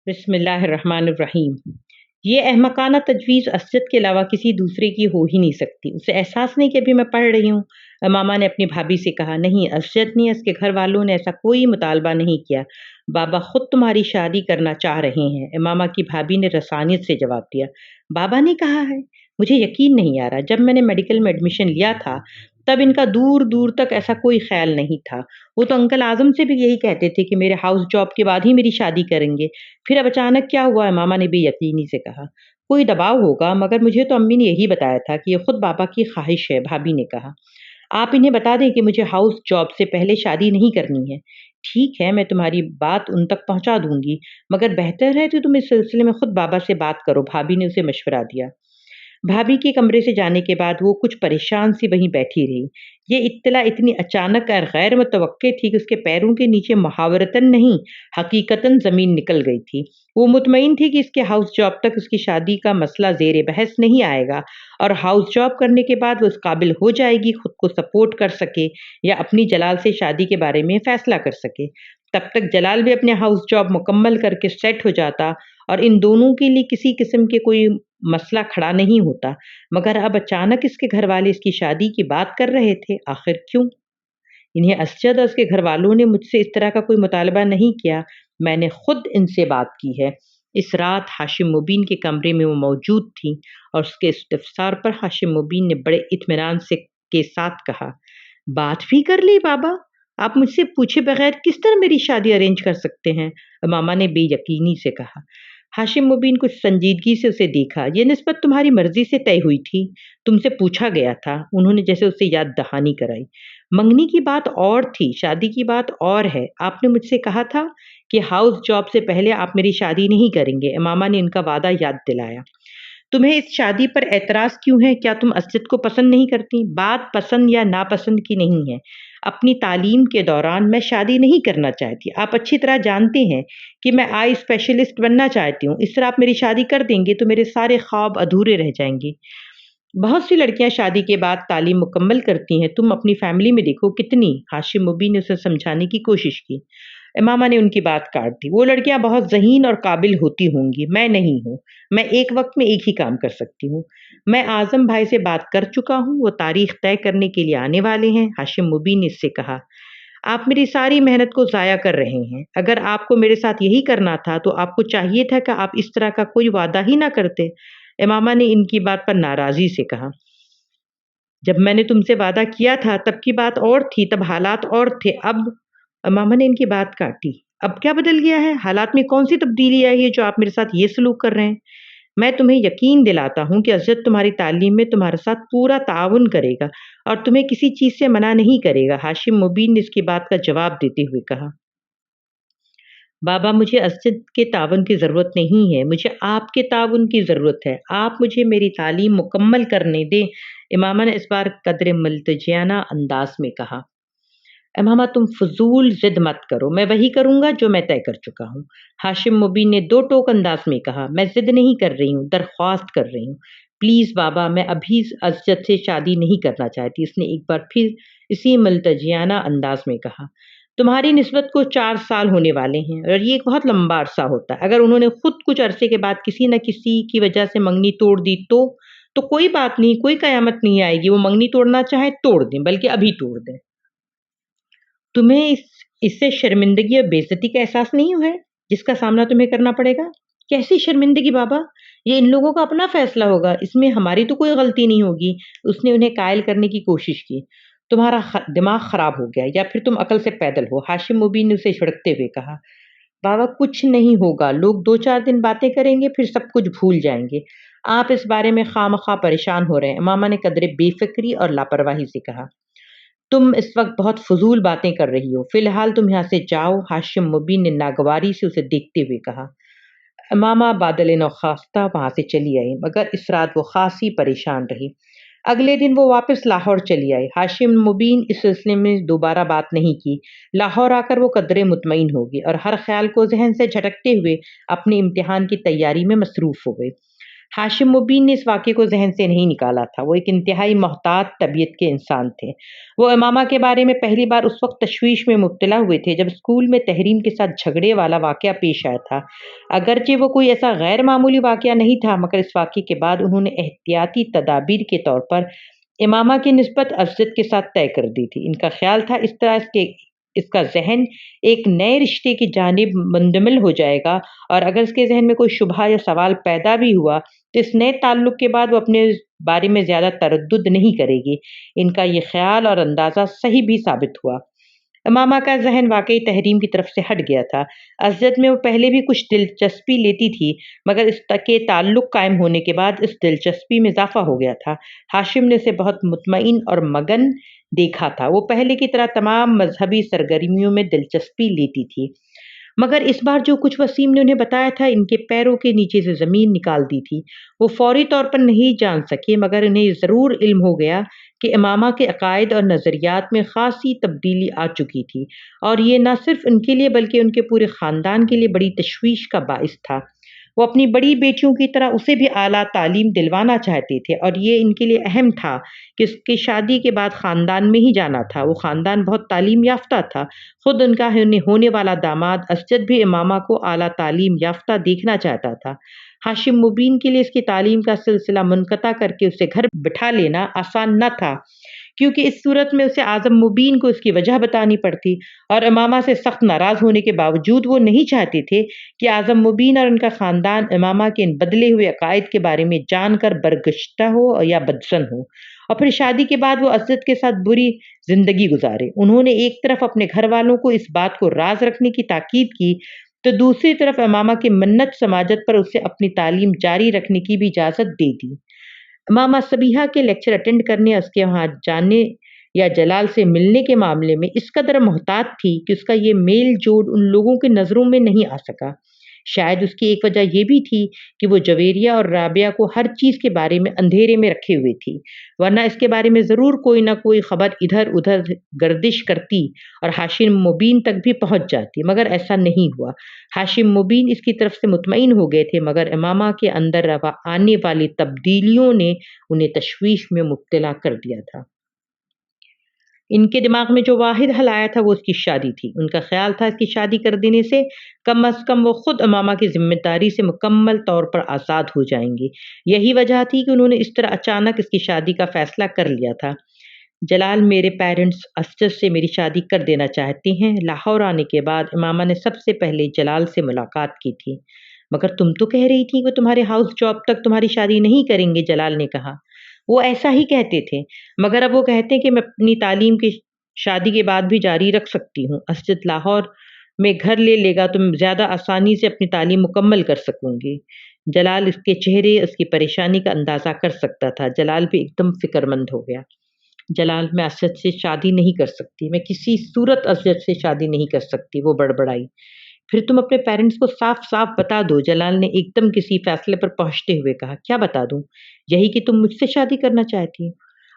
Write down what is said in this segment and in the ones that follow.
بسم اللہ الرحمن الرحیم۔ یہ احمقانہ تجویز اسجد کے علاوہ کسی دوسرے کی ہو ہی نہیں سکتی۔ اسے احساس نہیں کہ ابھی میں پڑھ رہی ہوں۔ ماما نے اپنی بھابھی سے کہا، نہیں، اسجد نے، اس کے گھر والوں نے ایسا کوئی مطالبہ نہیں کیا۔ بابا خود تمہاری شادی کرنا چاہ رہے ہیں۔ ماما کی بھابھی نے رسانیت سے جواب دیا، بابا نے کہا ہے؟ مجھے یقین نہیں آ رہا۔ جب میں نے میڈیکل میں ایڈمیشن لیا تھا تب ان کا دور دور تک ایسا کوئی خیال نہیں تھا۔ وہ تو انکل اعظم سے بھی یہی کہتے تھے کہ میرے ہاؤس جاب کے بعد ہی میری شادی کریں گے۔ پھر اب اچانک کیا ہوا ہے؟ ماما نے بے یقینی سے کہا۔ کوئی دباؤ ہوگا، مگر مجھے تو امی نے یہی بتایا تھا کہ یہ خود بابا کی خواہش ہے۔ بھابھی نے کہا، آپ انہیں بتا دیں کہ مجھے ہاؤس جاب سے پہلے شادی نہیں کرنی ہے۔ ٹھیک ہے، میں تمہاری بات ان تک پہنچا دوں گی، مگر بہتر ہے کہ تم اس سلسلے میں خود بابا سے بات کرو۔ بھابھی نے اسے مشورہ دیا۔ بھابھی کے کمرے سے جانے کے بعد وہ کچھ پریشان سی وہیں بیٹھی رہی۔ یہ اطلاع اتنی اچانک اور غیر متوقع تھی کہ اس کے پیروں کے نیچے محاورتاً نہیں، حقیقتاً زمین نکل گئی تھی۔ وہ مطمئن تھی کہ اس کے ہاؤس جاب تک اس کی شادی کا مسئلہ زیر بحث نہیں آئے گا، اور ہاؤس جاب کرنے کے بعد وہ اس قابل ہو جائے گی خود کو سپورٹ کر سکے یا اپنی جلال سے شادی کے بارے میں فیصلہ کر سکے۔ تب تک جلال بھی اپنے ہاؤس جاب مکمل کر کے سیٹ ہو جاتا اور ان دونوں کے لیے کسی قسم کے کوئی مسئلہ کھڑا نہیں ہوتا۔ مگر اب اچانک اس کے گھر والے اس کی شادی کی بات کر رہے تھے۔ آخر کیوں؟ انہیں اسجد اور اس کے گھر والوں نے مجھ سے اس طرح کا کوئی مطالبہ نہیں کیا۔ میں نے خود ان سے بات کی ہے۔ اس رات ہاشم مبین کے کمرے میں وہ موجود تھی اور اس کے استفسار پر ہاشم مبین نے بڑے اطمینان کے ساتھ کہا، بات بھی کر لی بابا؟ آپ مجھ سے پوچھے بغیر کس طرح میری شادی ارینج کر سکتے ہیں؟ ماما نے بے یقینی سے کہا۔ ہاشم مبین کچھ سنجیدگی سے اسے دیکھا۔ یہ نسبت تمہاری مرضی سے طے ہوئی تھی، تم سے پوچھا گیا تھا۔ انہوں نے جیسے اسے یاد دہانی کرائی۔ منگنی کی بات اور تھی، شادی کی بات اور ہے۔ آپ نے مجھ سے کہا تھا کہ ہاؤس جاب سے پہلے آپ میری شادی نہیں کریں گے۔ امامہ نے ان کا وعدہ یاد دلایا۔ تمہیں اس شادی پر اعتراض کیوں ہے؟ کیا تم اسجد کو پسند نہیں کرتی؟ بات پسند یا ناپسند کی نہیں ہے۔ اپنی تعلیم کے دوران میں شادی نہیں کرنا چاہتی۔ آپ اچھی طرح جانتے ہیں کہ میں آئی اسپیشلسٹ بننا چاہتی ہوں۔ اس طرح آپ میری شادی کر دیں گے تو میرے سارے خواب ادھورے رہ جائیں گے۔ بہت سی لڑکیاں شادی کے بعد تعلیم مکمل کرتی ہیں، تم اپنی فیملی میں دیکھو کتنی۔ ہاشم مبین نے اسے سمجھانے کی کوشش کی۔ امامہ نے ان کی بات کاٹ دی۔ وہ لڑکیاں بہت ذہین اور قابل ہوتی ہوں گی، میں نہیں ہوں۔ میں ایک وقت میں ایک ہی کام کر سکتی ہوں۔ میں اعظم بھائی سے بات کر چکا ہوں، وہ تاریخ طے کرنے کے لیے آنے والے ہیں۔ ہاشم مبین نے اس سے کہا، آپ میری ساری محنت کو ضائع کر رہے ہیں۔ اگر آپ کو میرے ساتھ یہی کرنا تھا تو آپ کو چاہیے تھا کہ آپ اس طرح کا کوئی وعدہ ہی نہ کرتے۔ امامہ نے ان کی بات پر ناراضی سے کہا، جب میں نے تم سے وعدہ کیا تھا تب کی بات اور تھی، تب حالات اور تھے۔ اب امامہ نے ان کی بات کاٹی، اب کیا بدل گیا ہے؟ حالات میں کون سی تبدیلی آئی ہے جو آپ میرے ساتھ یہ سلوک کر رہے ہیں؟ میں تمہیں یقین دلاتا ہوں کہ اسجد تمہاری تعلیم میں تمہارے ساتھ پورا تعاون کرے گا اور تمہیں کسی چیز سے منع نہیں کرے گا۔ ہاشم مبین نے اس کی بات کا جواب دیتے ہوئے کہا، بابا مجھے اسجد کے تعاون کی ضرورت نہیں ہے، مجھے آپ کے تعاون کی ضرورت ہے۔ آپ مجھے میری تعلیم مکمل کرنے دیں۔ امامہ نے اس بار قدر ملتجیانہ انداز میں کہا، امامہ تم فضول ضد مت کرو، میں وہی کروں گا جو میں طے کر چکا ہوں۔ ہاشم مبین نے دو ٹوک انداز میں کہا، میں ضد نہیں کر رہی ہوں، درخواست کر رہی ہوں۔ پلیز بابا، میں ابھی اسجد سے شادی نہیں کرنا چاہتی۔ اس نے ایک بار پھر اسی ملتجیانہ انداز میں کہا، تمہاری نسبت کو 4 سال ہونے والے ہیں اور یہ ایک بہت لمبا عرصہ ہوتا ہے۔ اگر انہوں نے خود کچھ عرصے کے بعد کسی نہ کسی کی وجہ سے منگنی توڑ دی تو کوئی بات نہیں، کوئی قیامت نہیں آئے گی۔ وہ منگنی توڑنا چاہے توڑ دیں، بلکہ ابھی توڑ دیں۔ تمہیں اس سے شرمندگی اور بے عزتی کا احساس نہیں ہوا ہے جس کا سامنا تمہیں کرنا پڑے گا؟ کیسی شرمندگی بابا؟ یہ ان لوگوں کا اپنا فیصلہ ہوگا، اس میں ہماری تو کوئی غلطی نہیں ہوگی۔ اس نے انہیں قائل کرنے کی کوشش کی۔ تمہارا دماغ خراب ہو گیا یا پھر تم عقل سے پیدل ہو؟ ہاشم مبین نے اسے چھڑکتے ہوئے کہا، بابا کچھ نہیں ہوگا، لوگ 2-4 دن باتیں کریں گے پھر سب کچھ بھول جائیں گے۔ آپ اس بارے میں خواہ مخواہ پریشان ہو رہے ہیں۔ امامہ نے قدرے بے فکری اور لاپرواہی سے کہا، تم اس وقت بہت فضول باتیں کر رہی ہو، فی الحال تم یہاں سے جاؤ۔ ہاشم مبین نے ناگواری سے اسے دیکھتے ہوئے کہا۔ امامہ بادل نخواستہ وہاں سے چلی آئی، مگر اس رات وہ خاصی پریشان رہی۔ اگلے دن وہ واپس لاہور چلی آئی۔ ہاشم مبین اس سلسلے میں دوبارہ بات نہیں کی۔ لاہور آ کر وہ قدرے مطمئن ہو گئی اور ہر خیال کو ذہن سے جھٹکتے ہوئے اپنے امتحان کی تیاری میں مصروف ہو گئی۔ हाशिम मुबीन ने इस वाक़ये को ज़हन से नहीं निकाला था। वो एक इंतहाई मोहतात तबीयत के इंसान थे। वो इमामा के बारे में पहली बार उस वक़्त तशवीश में मुब्तला हुए थे जब स्कूल में तहरीम के साथ झगड़े वाला वाक़या पेश आया था। अगरचे वो कोई ऐसा गैर मामूली वाक़या नहीं था, मगर इस वाक़ये के बाद उन्होंने एहतियाती तदाबीर के तौर पर इमामा की निस्बत अज़्ज़त के साथ तय कर दी थी। इनका ख़्याल था इस तरह इसका ज़हन एक नए रिश्ते की जानिब मुंतमिल हो जाएगा, और अगर इसके ज़हन में कोई शुबहा या सवाल पैदा भी हुआ तो इस नए ताल्लुक़ के बाद वो अपने बारे में ज़्यादा तरद्दुद नहीं करेगी। इनका ये ख़्याल और अंदाज़ा सही भी साबित हुआ। इमामा का ज़हन वाक़ई तहरीम की तरफ से हट गया था। अज़्ज़त में वो पहले भी कुछ दिलचस्पी लेती थी, मगर इस के ताल्लुक़ कायम होने के बाद इस दिलचस्पी में इज़ाफ़ा हो गया था। हाशिम ने उसे बहुत मुतमईन और मगन देखा था। वो पहले की तरह तमाम मज़हबी सरगर्मियों में दिलचस्पी लेती थी। मगर इस बार जो कुछ वसीम ने उन्हें बताया था, इनके पैरों के नीचे से ज़मीन निकाल दी थी। वो फ़ौरी तौर पर नहीं जान सके, मगर इन्हें ज़रूर इल्म हो गया कि इमामा के अक़ायद और नज़रियात में ख़ासी तब्दीली आ चुकी थी, और ये न सिर्फ़ उनके लिए बल्कि उनके पूरे ख़ानदान के लिए बड़ी तशवीश का बाइस था। वो अपनी बड़ी बेटियों की तरह उसे भी आला तालीम दिलवाना चाहते थे, और ये इनके लिए अहम था कि उसकी शादी के बाद ख़ानदान में ही जाना था। वो ख़ानदान बहुत तालीम याफ़्ता था। ख़ुद उनका होने वाला दामाद अज़्ज़त भी इमामा को आला तालीम याफ़्ता देखना चाहता था। हाशिम मुबीन के लिए इसकी तालीम का सिलसिला मुनक़ता करके उसे घर बिठा लेना आसान न था, क्योंकि इस सूरत में उसे आज़म मुबीन को इसकी वजह बतानी पड़ती, और इमामा से सख्त नाराज़ होने के बावजूद वो नहीं चाहते थे कि आज़म मुबीन और उनका ख़ानदान इमामा के इन बदले हुए अक़ायद के बारे में जानकर बरगश्ता हो या बदज़न हो, और फिर शादी के बाद वो अज़्ज़त के साथ बुरी ज़िंदगी गुजारे। उन्होंने एक तरफ अपने घर वालों को इस बात को राज़ रखने की ताकीद की, तो दूसरी तरफ इमामा की मन्नत समाजत पर उसे अपनी तालीम जारी रखने की भी इजाज़त दे दी। इमामा सबीहा के लेक्चर अटेंड करने, उसके वहाँ जाने या जलाल से मिलने के मामले में इस कदर मोहतात थी कि उसका ये मेल जोल उन लोगों की नज़रों में नहीं आ सका। शायद उसकी एक वजह ये भी थी कि वो जवेरिया और राबिया को हर चीज़ के बारे में अंधेरे में रखे हुए थी, वरना इसके बारे में ज़रूर कोई ना कोई ख़बर इधर-उधर गर्दिश करती और हाशिम मुबीन तक भी पहुँच जाती, मगर ऐसा नहीं हुआ। हाशिम मुबीन इसकी तरफ से मुतमईन हो गए थे, मगर इमामा के अंदर आने वाली तब्दीलियों ने उन्हें तशवीश में मुब्तला कर दिया था। इनके दिमाग में जो वाहिद हल आया था वो उसकी शादी थी। उनका ख़्याल था इसकी शादी कर देने से कम अज़ कम वो ख़ुद इमामा की ज़िम्मेदारी से मुकम्मल तौर पर आज़ाद हो जाएँगे। यही वजह थी कि उन्होंने इस तरह अचानक इसकी शादी का फ़ैसला कर लिया था। जलाल, मेरे पेरेंट्स अज़्ज़त से मेरी शादी कर देना चाहते हैं। लाहौर आने के बाद इमामा ने सबसे पहले जलाल से मुलाकात की थी। मगर तुम तो कह रही थी कि तुम्हारे हाउस जॉब तक तुम्हारी शादी नहीं करेंगे, जलाल ने कहा। वो ऐसा ही कहते थे, मगर अब वो कहते हैं कि मैं अपनी तालीम की शादी के बाद भी जारी रख सकती हूँ। अज़्ज़त लाहौर में घर ले लेगा तो मैं ज़्यादा आसानी से अपनी तालीम मुकम्मल कर सकूँगी। जलाल इसके चेहरे, उसकी परेशानी का अंदाज़ा कर सकता था। जलाल भी एकदम फ़िक्रमंद हो गया। जलाल, मैं अज़्ज़त से शादी नहीं कर सकती, मैं किसी सूरत अज़्ज़त से शादी नहीं कर सकती, वो बड़बड़ाई। फिर तुम अपने पेरेंट्स को साफ-साफ बता दो, जलाल ने एकदम किसी फैसले पर पहुँचते हुए कहा। क्या बता दूँ? यही कि तुम मुझसे शादी करना चाहती हो।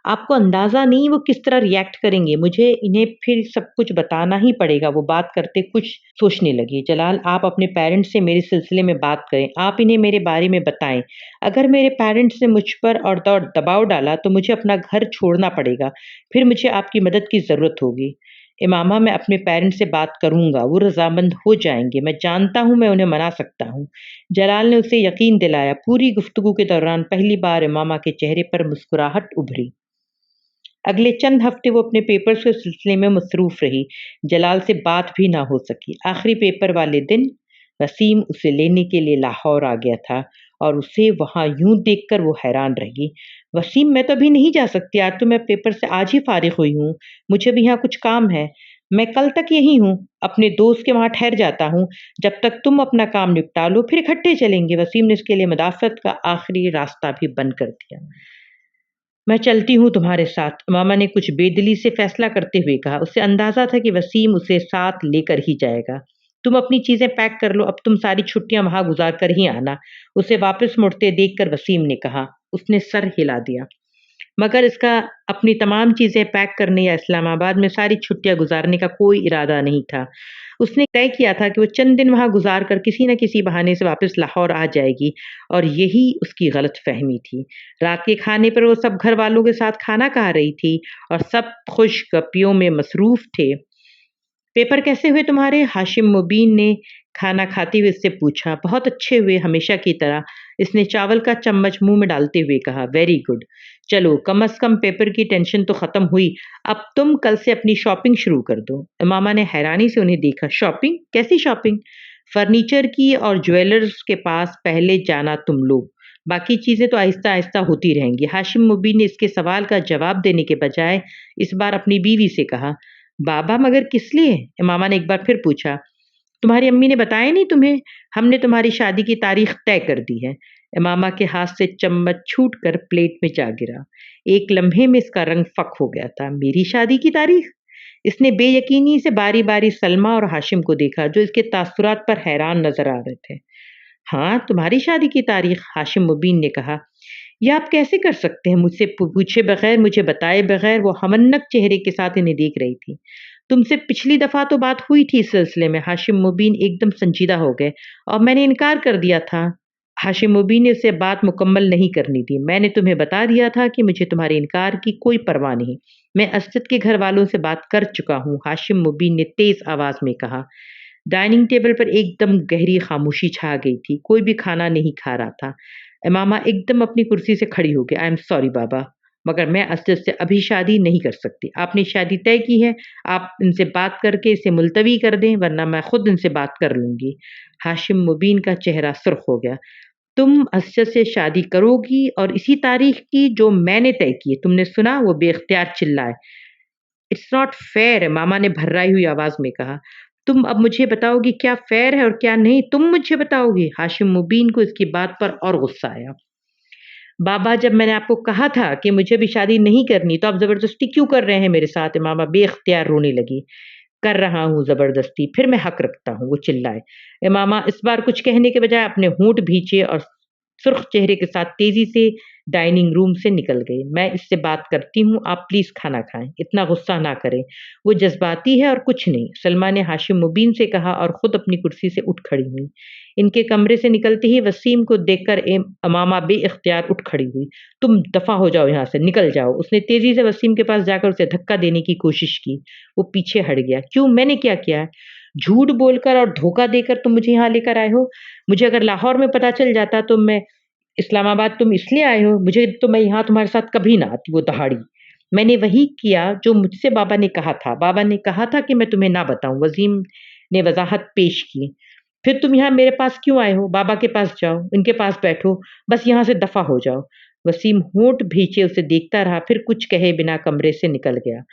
आपको अंदाज़ा नहीं वो किस तरह रिएक्ट करेंगे, मुझे इन्हें फिर सब कुछ बताना ही पड़ेगा। वो बात करते कुछ सोचने लगी। जलाल, आप अपने पेरेंट्स से मेरे सिलसिले में बात करें, आप इन्हें मेरे बारे में बताएँ। अगर मेरे पेरेंट्स ने मुझ पर और दबाव डाला तो मुझे अपना घर छोड़ना पड़ेगा, फिर मुझे आपकी मदद की ज़रूरत होगी। इमामा, मैं अपने पेरेंट्स से बात करूँगा, वो रज़ामंद हो जाएँगे, मैं जानता हूँ मैं उन्हें मना सकता हूँ। जलाल ने उसे यकीन दिलाया। पूरी गुफ्तगू के दौरान पहली बार इमामा के चेहरे पर मुस्कुराहट उभरी। अगले चंद हफ्ते वो अपने पेपर्स के सिलसिले में मसरूफ़ रही। जलाल से बात भी ना हो सकी। आखिरी पेपर वाले दिन वसीम उसे लेने के लिए लाहौर आ गया था, और उसे वहाँ यूँ देखकर वो हैरान रह गई। वसीम, मैं तो अभी नहीं जा सकती, आज तो मैं पेपर से आज ही फ़ारिग़ हुई हूँ। मुझे भी यहाँ कुछ काम है। मैं कल तक यहीं हूँ, अपने दोस्त के वहाँ ठहर जाता हूँ। जब तक तुम अपना काम निपटा लो, फिर इकट्ठे चलेंगे। वसीम ने उसके लिए मुदाफ़अत का आखिरी रास्ता भी बंद कर दिया। मैं चलती हूँ तुम्हारे साथ, मामा ने कुछ बेदिली से फैसला करते हुए कहा। उसे अंदाज़ा था कि वसीम उसे साथ लेकर ही जाएगा। तुम अपनी चीज़ें पैक कर लो, अब तुम सारी छुट्टियाँ वहाँ गुजार कर ही आना, उसे वापस मुड़ते देखकर वसीम ने कहा। उसने सर हिला दिया। मगर इसका अपनी तमाम चीज़ें पैक करने या इस्लामाबाद में सारी छुट्टियाँ गुज़ारने का कोई इरादा नहीं था। उसने तय किया था कि वो चंद दिन वहाँ गुज़ार कर किसी न किसी बहाने से वापस लाहौर आ जाएगी और यही उसकी गलतफ़हमी थी। रात के खाने पर वो सब घर वालों के साथ खाना खा रही थी और सब खुश गप्पियों में मसरूफ़ थे। पेपर कैसे हुए तुम्हारे? हाशिम मुबीन ने खाना खाते हुए इससे पूछा। बहुत अच्छे हुए, हमेशा की तरह। इसने चावल का चम्मच मुंह में डालते हुए कहा। Very good. चलो, कम से कम पेपर की टेंशन तो ख़त्म हुई। अब तुम कल से अपनी शॉपिंग शुरू कर दो। मामा ने हैरानी से उन्हें देखा। शॉपिंग? कैसी शॉपिंग? फर्नीचर की और ज्वेलर्स के पास पहले जाना तुम लोग, बाकी चीज़ें तो आहिस्ता आहिस्ता होती रहेंगी। हाशिम मुबीन ने इसके सवाल का जवाब देने के बजाय इस बार अपनी बीवी से कहा। बाबा, मगर किस लिए? मामा ने एक बार फिर पूछा। तुम्हारी अम्मी ने बताया नहीं तुम्हें? हमने तुम्हारी शादी की तारीख तय कर दी है। मामा के हाथ से चम्मच छूट कर प्लेट में जा गिरा। एक लम्हे में इसका रंग फक हो गया था। मेरी शादी की तारीख? इसने बेयकीनी से बारी बारी सलमा और हाशिम को देखा, जो इसके तासुरात पर हैरान नजर आ रहे थे। हाँ, तुम्हारी शादी की तारीख, हाशिम मुबीन ने कहा। यह आप कैसे कर सकते हैं? मुझसे पूछे बगैर, मुझे बताए बगैर। वो हमन्नक चेहरे के साथ इन्हें देख रही थी। तुमसे पिछली दफा तो बात हुई थी इस सिलसिले में। हाशिम मुबीन एकदम संजीदा हो गए। और मैंने इनकार कर दिया था। हाशिम मुबीन ने उसे बात मुकम्मल नहीं करनी दी। मैंने तुम्हें बता दिया था कि मुझे तुम्हारे इनकार की कोई परवाह नहीं। मैं असद के घर वालों से बात कर चुका हूँ, हाशिम मुबीन ने तेज आवाज में कहा। डाइनिंग टेबल पर एकदम गहरी खामोशी छा गई थी। कोई भी खाना नहीं खा रहा था। मामा एकदम अपनी कुर्सी से खड़ी हो गई। आई एम सॉरी बाबा, मगर मैं असद से अभी शादी नहीं कर सकती। आपने शादी तय की है, आप इनसे बात करके इसे मुलतवी कर दें, वरना मैं खुद इनसे बात कर लूंगी। हाशिम मुबीन का चेहरा सुर्ख हो गया। तुम असद से शादी करोगी और इसी तारीख की जो मैंने तय की है? तुमने सुना? वो बेख्तियार चिल्लाए। इट्स नॉट फेयर, मामा ने भर्राई हुई आवाज में कहा। तुम अब मुझे बताओगी क्या फेयर है और क्या नहीं? तुम मुझे बताओगी? हाशिम मुबीन को इसकी बात पर और गुस्सा आया। बाबा, जब मैंने आपको कहा था कि मुझे भी शादी नहीं करनी, तो आप जबरदस्ती क्यों कर रहे हैं मेरे साथ? मामा बेख्तियार रोने लगी। कर रहा हूँ जबरदस्ती, फिर मैं हक रखता हूँ, वो चिल्लाए। मामा इस बार कुछ कहने के बजाय अपने होंठ भींचे और सुर्ख चेहरे के साथ तेजी से डाइनिंग रूम से निकल गए। मैं इससे बात करती हूँ, आप प्लीज खाना खाएं, इतना गुस्सा ना करें। वो जज्बाती है और कुछ नहीं, सलमा ने हाशिम मुबीन से कहा और खुद अपनी कुर्सी से उठ खड़ी हुई। इनके कमरे से निकलते ही वसीम को देखकर मामा बे इख्तियार उठ खड़ी हुई। तुम दफा हो जाओ यहाँ से, निकल जाओ। उसने तेजी से वसीम के पास जाकर उसे धक्का देने की कोशिश की। वो पीछे हट गया। क्यों, मैंने क्या किया है? झूठ बोलकर और धोखा देकर तुम मुझे यहाँ लेकर आए हो। मुझे अगर लाहौर में पता चल जाता तो मैं इस्लामाबाद तुम इसलिए आए हो, मुझे तो मैं यहाँ तुम्हारे साथ कभी ना आती। वो दहाड़ी। मैंने वही किया जो मुझसे बाबा ने कहा था। बाबा ने कहा था कि मैं तुम्हें ना बताऊं, वसीम ने वजाहत पेश की। फिर तुम यहाँ मेरे पास क्यों आए हो? बाबा के पास जाओ, इनके पास बैठो, बस यहाँ से दफा हो जाओ। वसीम होंठ भींचे उसे देखता रहा, फिर कुछ कहे बिना कमरे से निकल गया।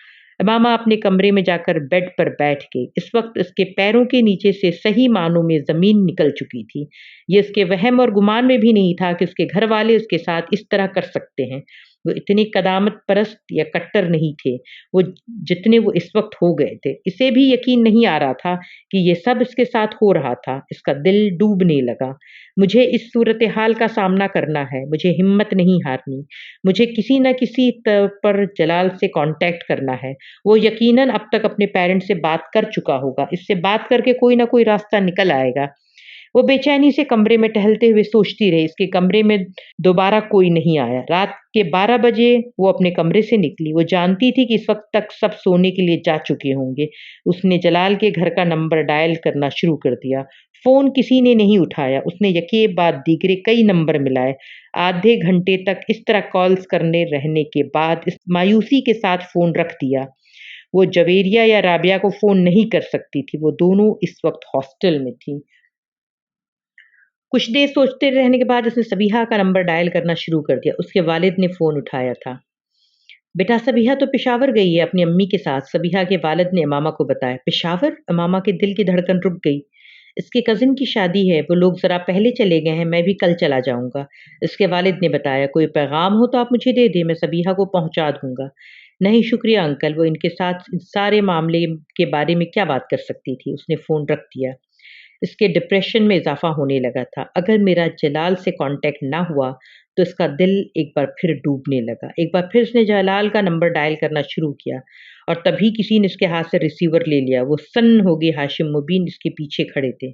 मामा अपने कमरे में जाकर बेड पर बैठ गए। इस वक्त इसके पैरों के नीचे से सही मानों में जमीन निकल चुकी थी। ये इसके वहम और गुमान में भी नहीं था कि उसके घर वाले उसके साथ इस तरह कर सकते हैं। वो इतने कदामत परस्त या कट्टर नहीं थे वो जितने वो इस वक्त हो गए थे। इसे भी यकीन नहीं आ रहा था कि ये सब इसके साथ हो रहा था। इसका दिल डूबने लगा। मुझे इस सूरत हाल का सामना करना है, मुझे हिम्मत नहीं हारनी। मुझे किसी न किसी पर जलाल से कांटेक्ट करना है। वो यकीनन अब तक अपने पेरेंट्स से बात कर चुका होगा। इससे बात करके कोई ना कोई रास्ता निकल आएगा। वो बेचैनी से कमरे में टहलते हुए सोचती रही। इसके कमरे में दोबारा कोई नहीं आया। रात के 12 बजे वो अपने कमरे से निकली। वो जानती थी कि इस वक्त तक सब सोने के लिए जा चुके होंगे। उसने जलाल के घर का नंबर डायल करना शुरू कर दिया। फोन किसी ने नहीं उठाया। उसने यके बाद दीगरे कई नंबर मिलाए। आधे घंटे तक इस तरह कॉल्स करने रहने के बाद इस मायूसी के साथ फोन रख दिया। वो जवेरिया या राबिया को फोन नहीं कर सकती थी। वो दोनों इस वक्त हॉस्टल में थी। कुछ देर सोचते रहने के बाद उसने सबीहा का नंबर डायल करना शुरू कर दिया। उसके वालिद ने फ़ोन उठाया था। बेटा, सबीहा तो पेशावर गई है अपनी अम्मी के साथ, सबीहा के वालिद ने अमामा को बताया। पेशावर? अमामा के दिल की धड़कन रुक गई। इसके कज़िन की शादी है, वो लोग ज़रा पहले चले गए हैं, मैं भी कल चला जाऊंगा। इसके वालिद ने बताया। कोई पैगाम हो तो आप मुझे दे दें, मैं सबीहा को पहुंचा दूंगा। नहीं शुक्रिया अंकल, वो इनके साथ इस सारे मामले के बारे में क्या बात कर सकती थी। उसने फ़ोन रख दिया। اس کے ڈپریشن میں اضافہ ہونے لگا تھا۔ اگر میرا جلال سے کانٹیکٹ نہ ہوا تو اس کا دل ایک بار پھر ڈوبنے لگا۔ ایک بار پھر اس نے جلال کا نمبر ڈائل کرنا شروع کیا اور تبھی کسی نے اس کے ہاتھ سے ریسیور لے لیا۔ وہ سن ہو گئی۔ ہاشم مبین اس کے پیچھے کھڑے تھے۔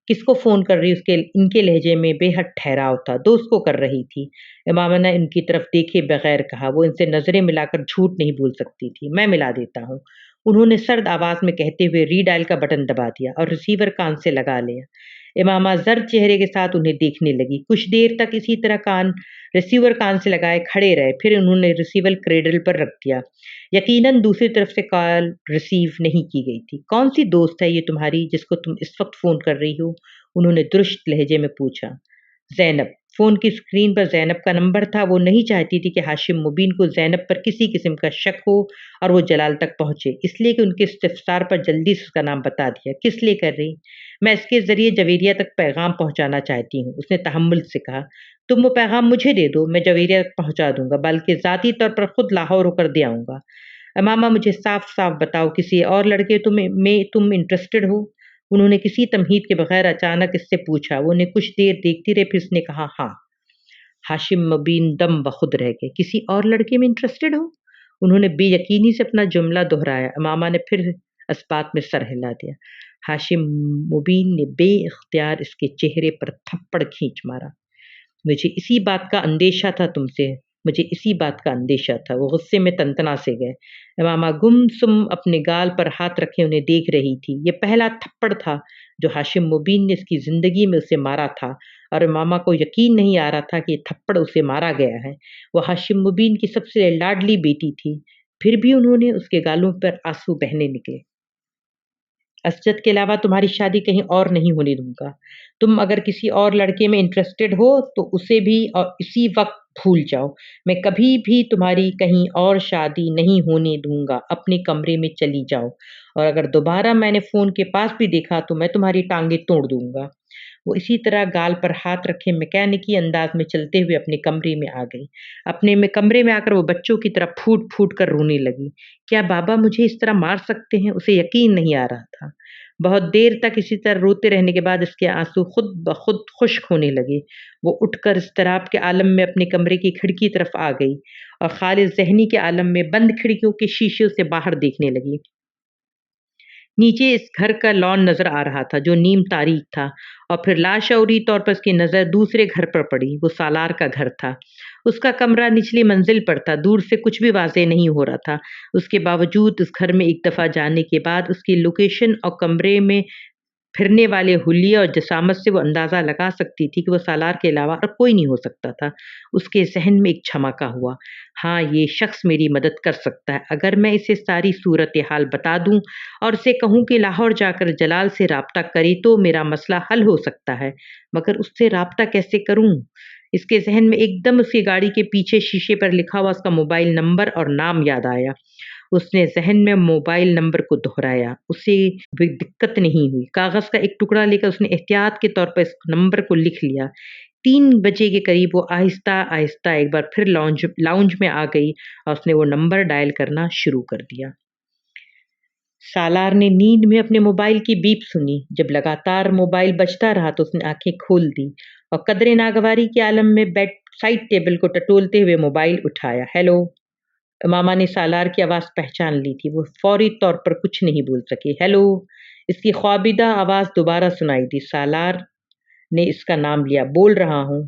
کس کو فون کر رہی؟ ان کے لہجے میں بے حد ٹھہراؤ تھا۔ دوست کو کر رہی تھی۔ امامہ نے ان کی طرف دیکھے بغیر کہا۔ وہ ان سے نظریں ملا کر جھوٹ نہیں بول سکتی تھی۔ میں ملا دیتا ہوں۔ انہوں نے سرد آواز میں کہتے ہوئے ری ڈائل کا بٹن دبا دیا اور ریسیور کان سے لگا لیا۔ امامہ زرد چہرے کے ساتھ انہیں دیکھنے لگی۔ کچھ دیر تک اسی طرح ریسیور کان سے لگائے کھڑے رہے، پھر انہوں نے ریسیور کریڈل پر رکھ دیا۔ یقیناً دوسری طرف سے کال ریسیو نہیں کی گئی تھی۔ کون سی دوست ہے یہ تمہاری جس کو تم اس وقت فون کر رہی ہو؟ انہوں نے درست لہجے میں پوچھا۔ زینب۔ فون کی اسکرین پر زینب کا نمبر تھا۔ وہ نہیں چاہتی تھی کہ ہاشم مبین کو زینب پر کسی قسم کا شک ہو اور وہ جلال تک پہنچے، اس لیے کہ ان کے استفسار پر جلدی سے اس کا نام بتا دیا۔ کس لیے کر رہی؟ میں اس کے ذریعے جویریہ تک پیغام پہنچانا چاہتی ہوں، اس نے تحمل سے کہا۔ تم وہ پیغام مجھے دے دو، میں جویریہ تک پہنچا دوں گا، بلکہ ذاتی طور پر خود لاہور ہو کر دے آؤں گا۔ امامہ مجھے صاف صاف بتاؤ، کسی اور لڑکے میں تم انٹرسٹڈ ہو؟ انہوں نے کسی تمہید کے بغیر اچانک اس سے پوچھا۔ وہ نے کچھ دیر دیکھتی رہی، پھر اس نے کہا ہاں۔ ہاشم مبین دم بخود رہ گئے۔ کسی اور لڑکے میں انٹرسٹڈ ہو؟ انہوں نے بے یقینی سے اپنا جملہ دہرایا۔ امامہ نے پھر اس بات میں سر ہلا دیا۔ ہاشم مبین نے بے اختیار اس کے چہرے پر تھپڑ کھینچ مارا۔ مجھے اسی بات کا اندیشہ تھا تم سے، مجھے اسی بات کا اندیشہ تھا۔ وہ غصے میں تنتنا سے گئے۔ امامہ گم سم اپنے گال پر ہاتھ رکھے انہیں دیکھ رہی تھی۔ یہ پہلا تھپڑ تھا جو ہاشم مبین نے اس کی زندگی میں اسے مارا تھا، اور امامہ کو یقین نہیں آ رہا تھا کہ یہ تھپڑ اسے مارا گیا ہے۔ وہ ہاشم مبین کی سب سے لاڈلی بیٹی تھی، پھر بھی انہوں نے اس کے گالوں پر آنسو بہنے نکلے۔ اسجد کے علاوہ تمہاری شادی کہیں اور نہیں ہونے دوں گا۔ تم اگر کسی اور لڑکے میں انٹرسٹڈ ہو تو اسے بھی اور اسی وقت بھول جاؤ۔ میں کبھی بھی تمہاری کہیں اور شادی نہیں ہونے دوں گا۔ اپنے کمرے میں چلی جاؤ، اور اگر دوبارہ میں نے فون کے پاس بھی دیکھا تو میں تمہاری ٹانگیں توڑ دوں گا۔ وہ اسی طرح گال پر ہاتھ رکھے میکینکی انداز میں چلتے ہوئے اپنے کمرے میں آ گئی۔ اپنے کمرے میں آ کر وہ بچوں کی طرح پھوٹ پھوٹ کر رونے لگی۔ کیا بابا مجھے اس طرح مار سکتے ہیں؟ اسے یقین نہیں آ رہا تھا۔ بہت دیر تک اسی طرح روتے رہنے کے بعد اس کے آنسو خود بخود خشک ہونے لگے۔ وہ اٹھ کر اضطراب کے عالم میں اپنے کمرے کی کھڑکی طرف آ گئی اور خالص ذہنی کے عالم میں بند کھڑکیوں کے شیشوں سے باہر دیکھنے لگی۔ نیچے اس گھر کا لان نظر آ رہا تھا جو نیم تاریک تھا، اور پھر لاشعوری طور پر اس کی نظر دوسرے گھر پر پڑی۔ وہ سالار کا گھر تھا۔ اس کا کمرہ نچلی منزل پر تھا۔ دور سے کچھ بھی واضح نہیں ہو رہا تھا۔ اس کے باوجود اس گھر میں ایک دفعہ جانے کے بعد اس کی لوکیشن اور کمرے میں پھرنے والے حلیے اور جسامت سے وہ اندازہ لگا سکتی تھی کہ وہ سالار کے علاوہ اور کوئی نہیں ہو سکتا تھا۔ اس کے ذہن میں ایک جھمکا ہوا۔ ہاں، یہ شخص میری مدد کر سکتا ہے اگر میں اسے ساری صورتحال بتا دوں اور اسے کہوں کہ لاہور جا کر جلال سے رابطہ کرے تو میرا مسئلہ حل ہو سکتا ہے، مگر اس سے رابطہ کیسے کروں؟ اس کے ذہن میں ایک دم اس کی گاڑی کے پیچھے شیشے پر لکھا ہوا اس کا موبائل نمبر اور نام یاد آیا۔ اس نے ذہن میں موبائل نمبر کو دہرایا۔ اسے بھی دقت نہیں ہوئی۔ کاغذ کا ایک ٹکڑا لے کر اس نے احتیاط کے طور پر اس نمبر کو لکھ لیا۔ 3 بجے کے قریب وہ آہستہ آہستہ ایک بار پھر لاؤنج میں آ گئی اور اس نے وہ نمبر ڈائل کرنا شروع کر دیا۔ سالار نے نیند میں اپنے موبائل کی بیپ سنی۔ جب لگاتار موبائل بجتا رہا تو اس نے آنکھیں کھول دی اور قدرے ناگواری کے عالم میں بیڈ سائڈ ٹیبل کو ٹٹولتے ہوئے موبائل اٹھایا۔ ہیلو۔ امامہ نے سالار کی آواز پہچان لی تھی۔ وہ فوری طور پر کچھ نہیں بول سکی۔ ہیلو۔ اس کی خوابیدہ آواز دوبارہ سنائی دی۔ سالار نے اس کا نام لیا۔ بول رہا ہوں،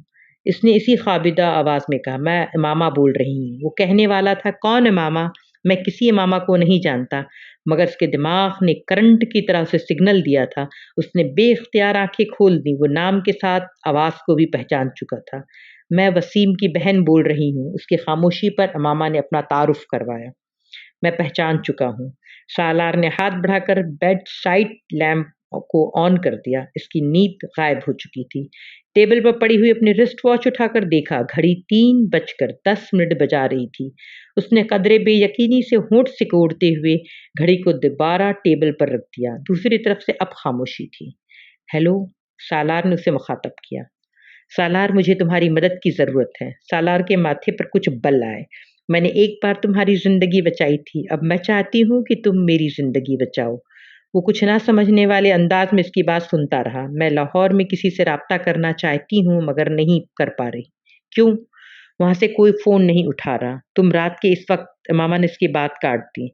اس نے اسی خوابیدہ آواز میں کہا۔ میں امامہ بول رہی ہوں۔ وہ کہنے والا تھا، کون امامہ؟ میں کسی امامہ کو نہیں جانتا، مگر اس کے دماغ نے کرنٹ کی طرح اسے سگنل دیا تھا۔ اس نے بے اختیار آنکھیں کھول دیں۔ وہ نام کے ساتھ آواز کو بھی پہچان چکا تھا۔ میں وسیم کی بہن بول رہی ہوں۔ اس کی خاموشی پر امامہ نے اپنا تعارف کروایا۔ میں پہچان چکا ہوں۔ سالار نے ہاتھ بڑھا کر بیڈ سائڈ لیمپ کو آن کر دیا۔ اس کی نیند غائب ہو چکی تھی۔ ٹیبل پر پڑی ہوئی اپنی رسٹ واچ اٹھا کر دیکھا۔ گھڑی 3:10 بجا رہی تھی۔ اس نے قدرے بے یقینی سے ہونٹ سکوڑتے ہوئے گھڑی کو دوبارہ ٹیبل پر رکھ دیا۔ دوسری طرف سے اب خاموشی تھی۔ ہیلو، سالار نے اسے مخاطب کیا۔ سالار، مجھے تمہاری مدد کی ضرورت ہے۔ سالار کے ماتھے پر کچھ بل آئے۔ میں نے ایک بار تمہاری زندگی بچائی تھی، اب میں چاہتی ہوں کہ تم میری زندگی بچاؤ۔ وہ کچھ نہ سمجھنے والے انداز میں اس کی بات سنتا رہا۔ میں لاہور میں کسی سے رابطہ کرنا چاہتی ہوں مگر نہیں کر پا رہی۔ کیوں؟ وہاں سے کوئی فون نہیں اٹھا رہا۔ تم رات کے اس وقت، ماما نے اس کی بات کاٹ دی۔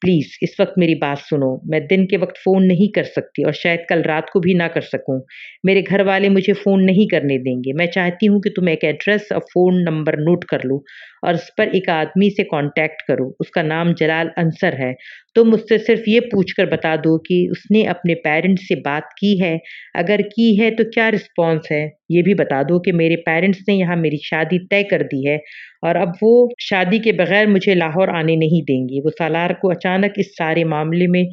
پلیز اس وقت میری بات سنو، میں دن کے وقت فون نہیں کر سکتی اور شاید کل رات کو بھی نہ کر سکوں۔ میرے گھر والے مجھے فون نہیں کرنے دیں گے۔ میں چاہتی ہوں کہ تم ایک ایڈریس اور فون نمبر نوٹ کر لو اور اس پر ایک آدمی سے کانٹیکٹ کرو۔ اس کا نام جلال انصر ہے۔ تم مجھ سے صرف یہ پوچھ کر بتا دو کہ اس نے اپنے پیرنٹس سے بات کی ہے، اگر کی ہے تو کیا رسپانس ہے۔ یہ بھی بتا دو کہ میرے پیرنٹس نے یہاں میری شادی طے کر دی ہے اور اب وہ شادی کے بغیر مجھے لاہور آنے نہیں دیں گے۔ وہ سالار کو اچانک اس سارے معاملے میں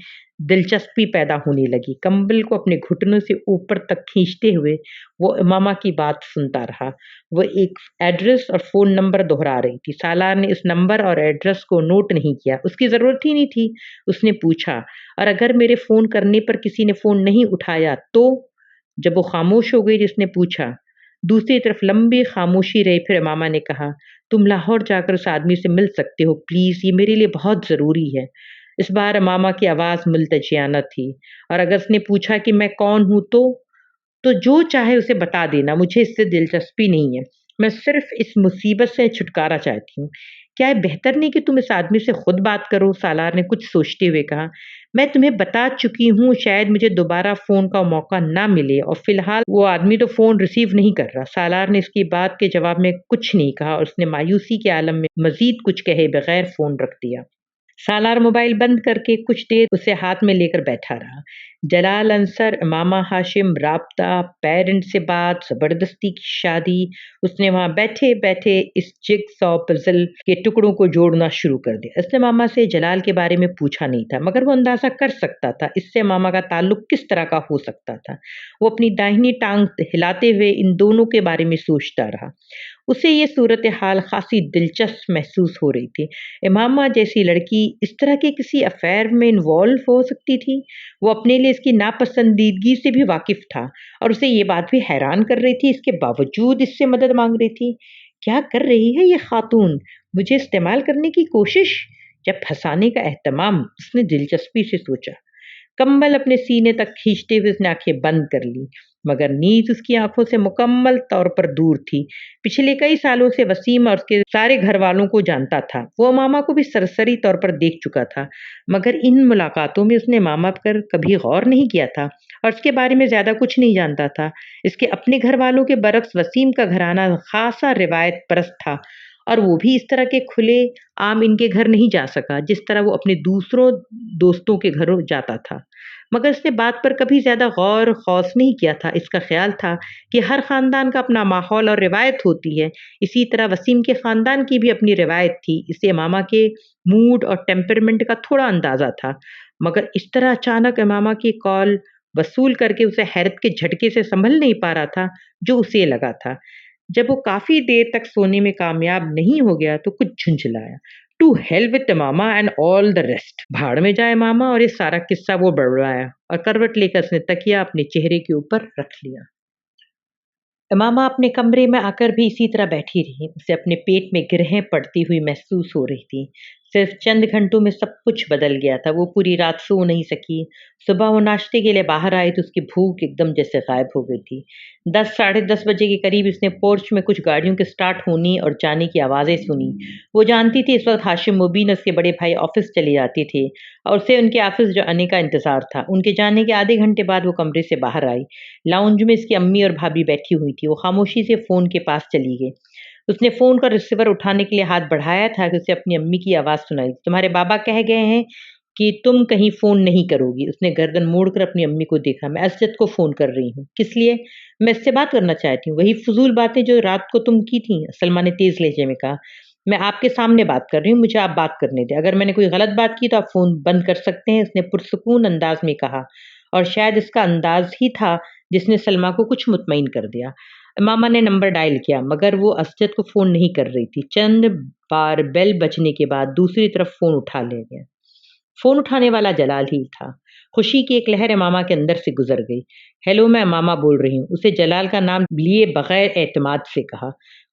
دلچسپی پیدا ہونے لگی۔ کمبل کو اپنے گھٹنوں سے اوپر تک کھینچتے ہوئے وہ ماما کی بات سنتا رہا۔ وہ ایک ایڈریس اور فون نمبر دہرا رہی تھی۔ سالار نے اس نمبر اور ایڈریس کو نوٹ نہیں کیا، اس کی ضرورت ہی نہیں تھی۔ اس نے پوچھا، اور اگر میرے فون کرنے پر کسی نے فون نہیں اٹھایا تو؟ جب وہ خاموش ہو گئی جس نے پوچھا، دوسری طرف لمبی خاموشی رہی۔ پھر ماما نے کہا، تم لاہور جا کر اس آدمی سے مل سکتے ہو پلیز، یہ میرے لیے بہت ضروری ہے۔ اس بار ماما کی آواز ملتجیانہ تھی۔ اور اگر اس نے پوچھا کہ میں کون ہوں تو جو چاہے اسے بتا دینا، مجھے اس سے دلچسپی نہیں ہے۔ میں صرف اس مصیبت سے چھٹکارا چاہتی ہوں۔ کیا یہ بہتر نہیں کہ تم اس آدمی سے خود بات کرو؟ سالار نے کچھ سوچتے ہوئے کہا، میں تمہیں بتا چکی ہوں، شاید مجھے دوبارہ فون کا موقع نہ ملے، اور فی الحال وہ آدمی تو فون ریسیو نہیں کر رہا۔ سالار نے اس کی بات کے جواب میں کچھ نہیں کہا اور اس نے مایوسی کے عالم میں مزید کچھ کہے بغیر فون رکھ دیا۔ سالار موبائل بند کر کے کچھ دیر اسے ہاتھ میں لے کر بیٹھا رہا۔ جلال انصر، امامہ ہاشم، رابطہ، پیرنٹ سے بات، زبردستی کی شادی۔ اس نے وہاں بیٹھے بیٹھے اس جگ سا پزل کے ٹکڑوں کو جوڑنا شروع کر دیا۔ اس نے ماما سے جلال کے بارے میں پوچھا نہیں تھا مگر وہ اندازہ کر سکتا تھا اس سے ماما کا تعلق کس طرح کا ہو سکتا تھا۔ وہ اپنی داہنی ٹانگ ہلاتے ہوئے ان دونوں کے بارے میں سوچتا رہا۔ اسے یہ صورتحال خاصی دلچسپ محسوس ہو رہی تھی۔ امامہ جیسی لڑکی اس طرح کے کسی افیئر میں انوالو ہو سکتی تھی؟ وہ اپنے لیے اس کی ناپسندیدگی سے بھی واقف تھا اور اسے یہ بات بھی حیران کر رہی تھی، اس کے باوجود اس سے مدد مانگ رہی تھی۔ کیا کر رہی ہے یہ خاتون؟ مجھے استعمال کرنے کی کوشش یا پھنسانے کا اہتمام؟ اس نے دلچسپی سے سوچا۔ کمبل اپنے سینے تک کھینچتے ہوئے اس نے آنکھیں بند کر لی مگر نیند اس کی آنکھوں سے مکمل طور پر دور تھی۔ پچھلے کئی سالوں سے وسیم اور اس کے سارے گھر والوں کو جانتا تھا۔ وہ ماما کو بھی سرسری طور پر دیکھ چکا تھا مگر ان ملاقاتوں میں اس نے ماما پر کبھی غور نہیں کیا تھا اور اس کے بارے میں زیادہ کچھ نہیں جانتا تھا۔ اس کے اپنے گھر والوں کے برعکس وسیم کا گھرانہ خاصا روایت پرست تھا اور وہ بھی اس طرح کے کھلے عام ان کے گھر نہیں جا سکا جس طرح وہ اپنے دوسروں دوستوں کے گھروں جاتا تھا۔ مگر اس نے بات پر کبھی زیادہ غور خوص نہیں کیا تھا۔ اس کا خیال تھا کہ ہر خاندان کا اپنا ماحول اور روایت ہوتی ہے، اسی طرح وسیم کے خاندان کی بھی اپنی روایت تھی۔ اسے ماما کے موڈ اور ٹیمپرمنٹ کا تھوڑا اندازہ تھا مگر اس طرح اچانک ماما کی کال وصول کر کے اسے حیرت کے جھٹکے سے سنبھل نہیں پا رہا تھا جو اسے لگا تھا۔ جب وہ کافی دیر تک سونے میں کامیاب نہیں ہو گیا تو کچھ جھنجھلایا، to hell with mama and all the rest, بھاڑ میں جائے ماما اور یہ سارا قصہ۔ وہ بڑبڑایا اور کروٹ لے کر اس نے تکیہ اپنے چہرے کے اوپر رکھ لیا۔ ماما اپنے کمرے میں آ کر بھی اسی طرح بیٹھی رہی۔ اسے اپنے پیٹ میں گرہیں پڑتی ہوئی محسوس ہو رہی تھی۔ صرف چند گھنٹوں میں سب کچھ بدل گیا تھا۔ وہ پوری رات سو نہیں سکی۔ صبح وہ ناشتے کے لیے باہر آئی تو اس کی بھوک ایک دم جیسے غائب ہو گئی تھی۔ 10 بجے کے قریب اس نے پورچ میں کچھ گاڑیوں کے سٹارٹ ہونے اور جانے کی آوازیں سنی۔ وہ جانتی تھی اس وقت ہاشم مبین اور اس کے بڑے بھائی آفس چلے جاتے تھے اور اسے ان کے آفس آنے کا انتظار تھا۔ ان کے جانے کے آدھے گھنٹے بعد وہ کمرے سے باہر آئی۔ لاؤنج میں اس کی امی اور بھابھی بیٹھی ہوئی تھی۔ وہ خاموشی سے فون کے پاس چلی گئی۔ اس نے فون کا ریسیور اٹھانے کے لیے ہاتھ بڑھایا تھا کہ اسے اپنی امی کی آواز سنائی، تمہارے بابا کہہ گئے ہیں کہ تم کہیں فون نہیں کرو گی۔ اس نے گردن موڑ کر اپنی امی کو دیکھا، میں اسجد کو فون کر رہی ہوں۔ کس لیے؟ میں اس سے بات کرنا چاہتی ہوں، وہی فضول باتیں جو رات کو تم کی تھیں، سلمہ نے تیز لہجے میں کہا۔ میں آپ کے سامنے بات کر رہی ہوں، مجھے آپ بات کرنے دیں۔ اگر میں نے کوئی غلط بات کی تو آپ فون بند کر سکتے ہیں، اس نے پرسکون انداز میں کہا اور شاید اس کا انداز ہی تھا جس نے سلمہ کو کچھ مطمئن کر دیا۔ ماما نے نمبر ڈائل کیا مگر وہ اسجد کو فون نہیں کر رہی تھی۔ چند بار بیل بجنے کے بعد دوسری طرف فون اٹھا لیا گیا۔ فون اٹھانے والا جلال ہی تھا۔ خوشی کی ایک لہر ماما کے اندر سے گزر گئی۔ ہیلو، میں ماما بول رہی ہوں، اسے جلال کا نام لیے بغیر اعتماد سے کہا۔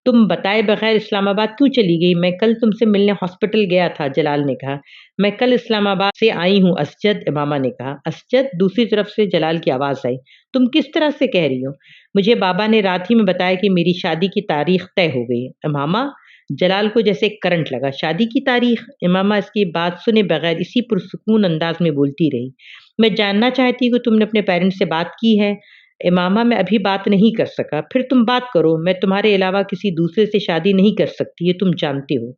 तुम बताए बगैर इस्लामाबाद क्यों चली गई? मैं कल तुमसे मिलने हॉस्पिटल गया था, जलाल ने कहा। मैं कल इस्लामाबाद से आई हूँ असजद, इमामा ने कहा। असजद, दूसरी तरफ से जलाल की आवाज़ आई। तुम किस तरह से कह रही हो? मुझे बाबा ने रात ही में बताया कि मेरी शादी की तारीख तय हो गई है। इमामा, जलाल को जैसे करंट लगा। शादी की तारीख? इमामा इसकी बात सुने बगैर इसी पुरसुकून अंदाज में बोलती रही। मैं जानना चाहती हूँ कि तुमने अपने पेरेंट्स से बात की है। इमामा, मैं अभी बात नहीं कर सका। फिर तुम बात करो। मैं तुम्हारे अलावा किसी दूसरे से शादी नहीं कर सकती, ये तुम जानते हो।